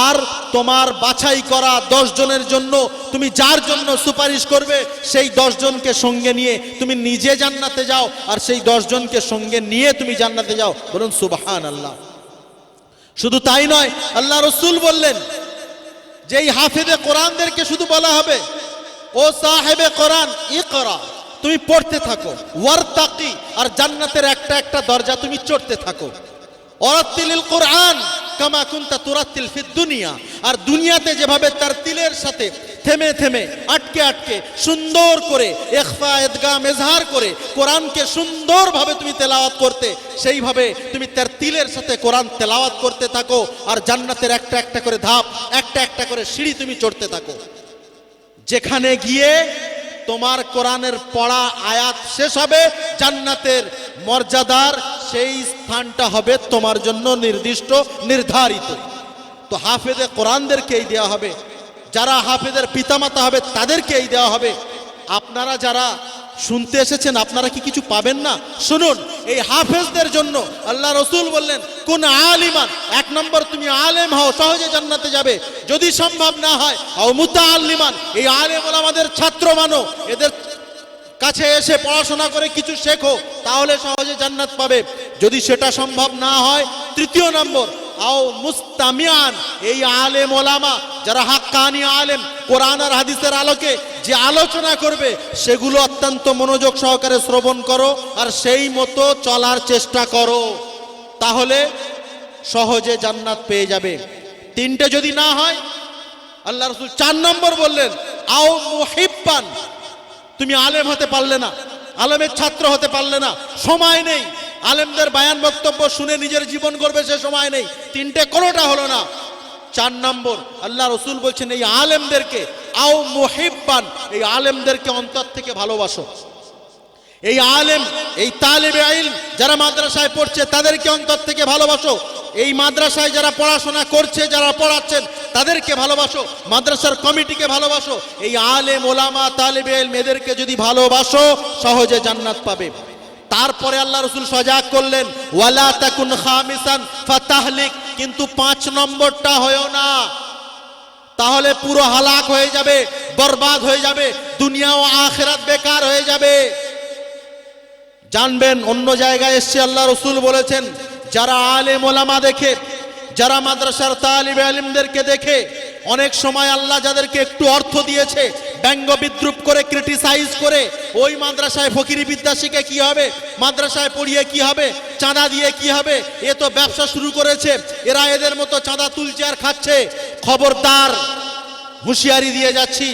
আর তোমার বাছাই করা 10 জনের জন্য তুমি যার জন্য সুপারিশ করবে, সেই 10 জনকে সঙ্গে নিয়ে তুমি নিজে জান্নাতে যাও, আর সেই 10 জনকে সঙ্গে নিয়ে তুমি জান্নাতে যাও। বলুন সুবহানাল্লাহ। শুধু তাই নয়, আল্লাহ রসুল বললেন যে এই হাফেজে কোরআনদেরকে শুধু বলা হবে, ও সাহেবে কোরআন ইকরা, তুমি পড়তে থাকো, ওয়ারতাকি, আর জান্নাতের একটা একটা দরজা তুমি চড়তে থাকো। ওয়ারাতিলিল কোরআন কামা কুনতা তুরাতিল ফিদ দুনিয়া, আর দুনিয়াতে যেভাবে তারতিলের সাথে থেমে থেমে আটকে আটকে সুন্দর করে ইখফা ইদগাম ইজহার করে কোরআনকে সুন্দরভাবে তুমি তেলাওয়াত করতে, সেইভাবে তুমি তারতিলের সাথে কোরআন তেলাওয়াত করতে থাকো, আর জান্নাতের একটা একটা করে ধাপ, একটা একটা করে সিঁড়ি তুমি চড়তে থাকো। যেখানে গিয়ে তোমার কোরআনের পড়া আয়াত শেষ হবে, জান্নাতের মর্যাদার সেই স্থানটা হবে তোমার জন্য নির্দিষ্ট নির্ধারিত। তো হাফেজে কোরআনদেরকেই দেওয়া হবে, যারা হাফেজের পিতামাতা হবে তাদেরকেই দেওয়া হবে। আপনারা যারা শুনতে এসেছেন, আপনারা কি কিছু পাবেন না? শুনুন, এই হাফেজদের জন্য আল্লাহ রসুল বললেন, কোন আলিমান, 1 নম্বর তুমি আলেম হও, সহজে জান্নাতে যাবে। যদি সম্ভব না হয়, ও মুতাআল্লিমান, এই আলেম ওলামাদের ছাত্র মানো, এদের কাছে এসে পড়াশোনা করে কিছু শেখো, তাহলে সহজে জান্নাত পাবে। যদি সেটা সম্ভব না হয়, 3 নম্বর, আও মুস্তামিয়ান, এই আলেম ওলামা যারা হাক্কানি আলেম, কোরআন আর হাদিসের আলোকে যে আলোচনা করবে, সেগুলো অত্যন্ত মনোযোগ সহকারে শ্রবণ করো, আর সেই মতো চলার চেষ্টা করো, তাহলে সহজে জান্নাত পেয়ে যাবে। 3টে যদি না হয়, আল্লাহ রাসূল 4 নম্বর বললেন, আও মুহিব্বান, তুমি আলেম হতে পারলে না, আলেমের ছাত্র হতে পারলে না, সময় নেই, আলেমদের বায়ান বক্তব্য শুনে নিজের জীবন গড়বে, সে সময় নেই, 3টে কোনোটা হলো না। 4 নম্বর আল্লাহ রসুল বলছেন, এই আলেমদেরকে, আও মুহিব্বান, এই আলেমদেরকে অন্তর থেকে ভালোবাসো। এই আলেম, এই তালিবে ইলম যারা মাদ্রাসায় পড়ছে, তাদেরকে অন্তর থেকে ভালোবাসো। এই মাদ্রাসায় যারা পড়াশোনা করছে, যারা পড়াচ্ছেন, তাদেরকে ভালোবাসো। মাদ্রাসার কমিটিকে ভালোবাসো। এই আলেম ওলামা তালিবে ইলম এদেরকে যদি ভালোবাসো, সহজে জান্নাত পাবে। তারপরে আল্লাহ রসুল সজাগ করলেন, ওয়ালা তাকুন খামিসান ফাতাহলিক, কিন্তু 5 নম্বরটা হয়ও না, তাহলে পুরো হালাক হয়ে যাবে, বরবাদ হয়ে যাবে, দুনিয়া ও আখিরাত বেকার হয়ে যাবে। জানবেন, অন্য জায়গায় এসছে আল্লাহ রসুল বলেছেন, যারা আলেম ওলামা দেখে, যারা মাদ্রাসার তালিবে ইলমদেরকে দেখে, অনেক সময় আল্লাহ যাদেরকে একটু অর্থ দিয়েছে, ব্যঙ্গ বিদ্রুপ করে, ক্রিটিসাইজ করে, ওই মাদ্রাসায় ফকিরি বিদ্যা শিখে কি হবে, মাদ্রাসায় পড়িয়ে কি হবে, চাঁদা দিয়ে কি হবে, এ তো ব্যবসা শুরু করেছে, এরা এদের মতো চাঁদা তুলছে আর খাচ্ছে। খবরদার, হুঁশিয়ারি দিয়ে যাচ্ছি,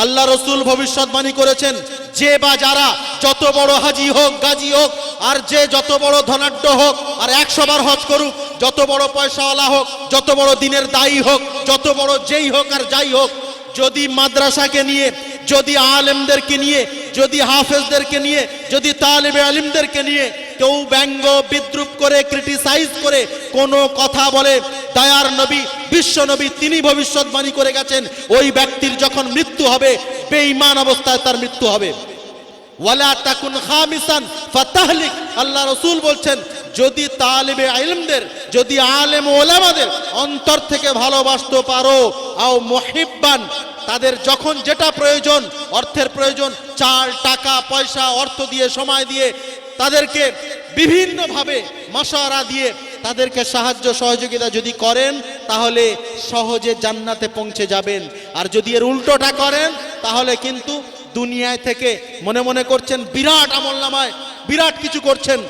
আল্লাহ রসুল ভবিষ্যৎবাণী করেছেন, যে বা যারা যত বড় হাজি হোক, গাজী হোক, আর যে যত বড় ধনাঢ্য হোক, আর 100 বার হজ করুক, যত বড় পয়সাওয়ালা হোক, যত বড় দিনের দায়ী হোক, যত বড় যেই হোক আর যাই হোক, যদি মাদ্রাসাকে নিয়ে যদি আলেমদেরকে নিয়ে, যদি হাফেজদেরকে নিয়ে, যদি তালেবে ইলমদেরকে নিয়ে কেউ ব্যঙ্গ বিদ্রুপ করে, ক্রিটিসাইজ করে কোনো কথা বলে, দয়ার নবী, বিশ্ব নবী তিনি ভবিষ্যৎবাণী করে গেছেন ওই ব্যক্তির যখন মৃত্যু হবে বেঈমান অবস্থায় তার মৃত্যু হবে। ওয়ালা তাকুন খামিসান ফাতাহলিক, আল্লাহ রাসূল বলছেন যদি তালিবে ইলমদের, যদি আলেম ওলামাদের অন্তর থেকে ভালোবাসতে পারো, আও মুহিব্বান, তাদের যখন যেটা প্রয়োজন, অর্থের প্রয়োজন, চাল টাকা পয়সা অর্থ দিয়ে সময় দিয়ে তাদেরকে বিভিন্নভাবে মাশওয়ারা দিয়ে তাদেরকে সাহায্য সহযোগিতা যদি করেন তাহলে সহজে জান্নাতে পৌঁছে যাবেন। আর যদি এর উল্টোটা করেন তাহলে কিন্তু দুনিয়ায় থেকে মনে মনে করছেন বিরাট আমলনামায় বিরাট কিছু করছেন,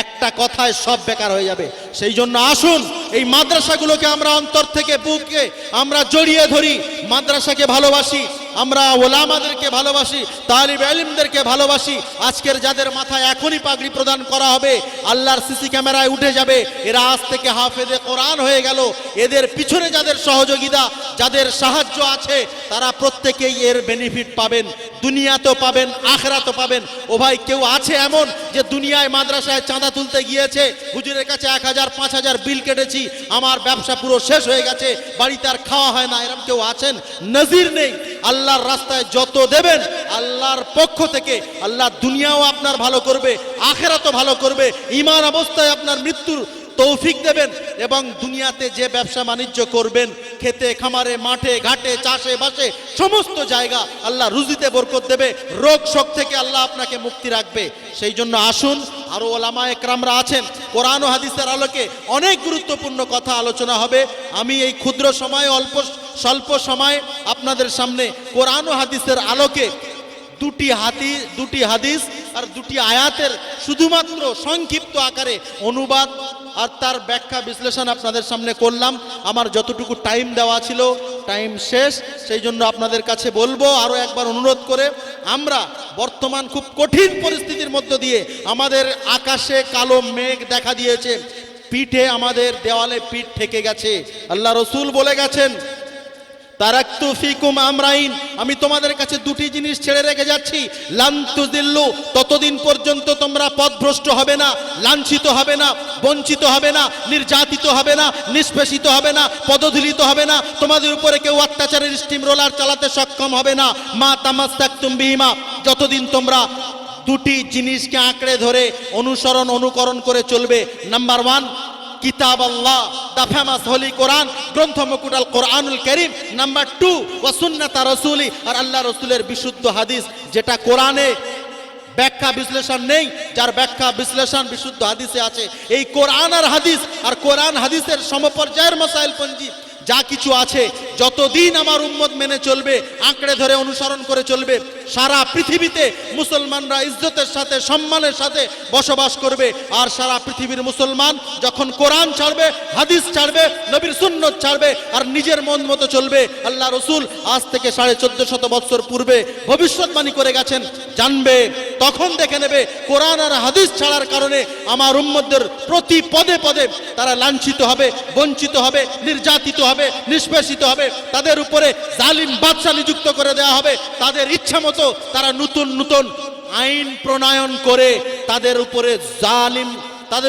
একটা কথায় সব বেকার হয়ে যাবে। সেই জন্য আসুন এই মাদ্রাসাগুলোকে আমরা অন্তর থেকে বুকে আমরা জড়িয়ে ধরি, মাদ্রাসাকে ভালোবাসি, আমরা ওলামাদেরকে ভালোবাসি, তালিব ইলমদেরকে ভালোবাসি। আজকের যাদের মাথায় এখনই পাগড়ি প্রদান করা হবে, আল্লাহর সিসি ক্যামেরায় উঠে যাবে, এরা আজ থেকে হাফেজে কোরআন হয়ে গেল। এদের পিছনে যাদের সহযোগিতা, যাদের সাহায্য আছে, তারা প্রত্যেকেই এর বেনিফিট পাবেন, দুনিয়াতেও পাবেন, আখিরাতেও পাবেন। ও ভাই, কেউ আছে এমন যে দুনিয়ায় মাদ্রাসায় চাঁদা তুলতে গিয়েছে, হুজুরের কাছে 1000 5000 বিল কেটেছি, আমার ব্যবসা পুরো শেষ হয়ে গেছে, বাড়িতে আর খাওয়া হয় না, এরকম কেউ আছেন? নজির নেই। আল্লাহর রাস্তায় যত দেবেন আল্লাহর পক্ষ থেকে আল্লাহ দুনিয়াও আপনার ভালো করবে, আখিরাতও ভালো করবে, ঈমান অবস্থায় আপনার মৃত্যুর তৌফিক দেবেন। এবং দুনিয়াতে যে ব্যবসা বাণিজ্য করবেন, খেতে খামারে মাঠে ঘাটে চাষে বাসে সমস্ত জায়গা আল্লাহ রুজিতে বরকত দেবে, রোগ শোক থেকে আল্লাহ আপনাকে মুক্তি রাখবে। সেই জন্য আসুন, আরো ওলামায়ে কেরামরা আছেন, কোরআন ও হাদিসের আলোকে অনেক গুরুত্বপূর্ণ কথা আলোচনা হবে। আমি এই ক্ষুদ্র সময়ে স্বল্প সময়ে আপনাদের সামনে কোরআন ও হাদিসের আলোকে দুটি হাদিস আর দুটি আয়াতের শুধুমাত্র সংক্ষিপ্ত আকারে অনুবাদ আর তার ব্যাখ্যা বিশ্লেষণ আপনাদের সামনে করলাম। আমার যতটুকু টাইম দেওয়া ছিল টাইম শেষ, সেই জন্য আপনাদের কাছে বলবো আরো একবার অনুরোধ করে, আমরা বর্তমান খুব কঠিন পরিস্থিতির মধ্য দিয়ে আমাদের আকাশে কালো মেঘ দেখা দিয়েছে, পিঠে আমাদের দেওয়ালে পিঠ ঠেকে গেছে। আল্লাহ রসুল বলে গেছেন, তারাকতু ফিকুম আমরাইন, আমি তোমাদের কাছে দুটি জিনিস ছেড়ে রেখে যাচ্ছি, লান তুযিল্লু, ততদিন পর্যন্ত তোমরা পথভ্রষ্ট হবে না, লাঞ্ছিত হবে না, বঞ্চিত হবে না, নির্যাতিত হবে না, নিষ্পেষিত হবে না, পদধূলিত হবে না, তোমাদের উপরে কেউ অত্যাচারের স্টিম রোলার চালাতে সক্ষম হবে না। মা তামাসসাকতুম বিহিমা, যতদিন তোমরা দুটি জিনিসকে আঁকড়ে ধরে অনুকরণ করে চলবে। নাম্বার 1 কিতাব আল্লাহ, দা ফেমাস হোলি কোরআন, গ্রন্থ মুকুটাল কোরআনুল কারীম। নাম্বার 2 ওয়া সুন্নাতা রাসূলি, আর আল্লাহ রাসূলের বিশুদ্ধ হাদিস, যেটা কোরআনে ব্যাখ্যা বিশ্লেষণ নেই, যার ব্যাখ্যা বিশ্লেষণ বিশুদ্ধ হাদিসে আছে। এই কোরআন আর হাদিস আর কোরআন হাদিসের সমপর্যায়ের মাসাইল পঞ্জি যা কিছু আছে, যতদিন আমার উম্মত মেনে চলবে, আঁকড়ে ধরে অনুসরণ করে চলবে, সারা পৃথিবীতে মুসলমানরা ইজ্জতের সাথে সম্মানের সাথে বসবাস করবে। আর সারা পৃথিবীর মুসলমান যখন কোরআন ছাড়বে, হাদিস ছাড়বে, নবীর সুন্নত ছাড়বে আর নিজের মন মতো চলবে, আল্লাহ রসুল আজ থেকে 1450 বছর পূর্বে ভবিষ্যৎবাণী করে গেছেন, জানবে, তখন দেখে নেবে কোরআন আর হাদিস ছাড়ার কারণে আমার উম্মতদের প্রতি পদে পদে তারা লাঞ্ছিত হবে, বঞ্চিত হবে, নির্যাতিত হবে, নিষ্পেষিত হবে, তাদের উপরে জালিম বাদশা নিযুক্ত করে দেওয়া হবে, তাদের ইচ্ছা মতো তারা নতুন নতুন আইন প্রণয়ন করে তাদের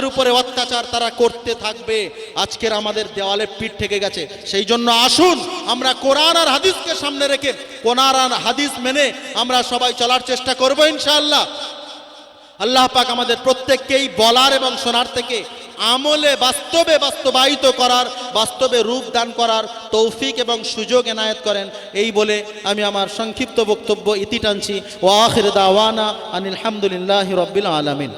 উপরে অত্যাচার তারা করতে থাকবে। আজকের আমাদের দেওয়ালে পিঠ ঠেকে গেছে। সেই জন্য আসুন আমরা কোরআন আর হাদিসকে সামনে রেখে কোরআন আর হাদিস মেনে আমরা সবাই চলার চেষ্টা করব ইনশাআল্লাহ। আল্লাহ পাক আমাদের প্রত্যেককেই বলার এবং শোনার থেকে আমলে বাস্তবায়িত করার, বাস্তবে রূপ দান করার তৌফিক এবং সুযোগ এনায়েত করেন। এই বলে আমি আমার সংক্ষিপ্ত বক্তব্য ইতি টানছি। ওয়া আখির দাওয়ানা আনিল হামদুলিল্লাহি রাব্বিল আলামিন।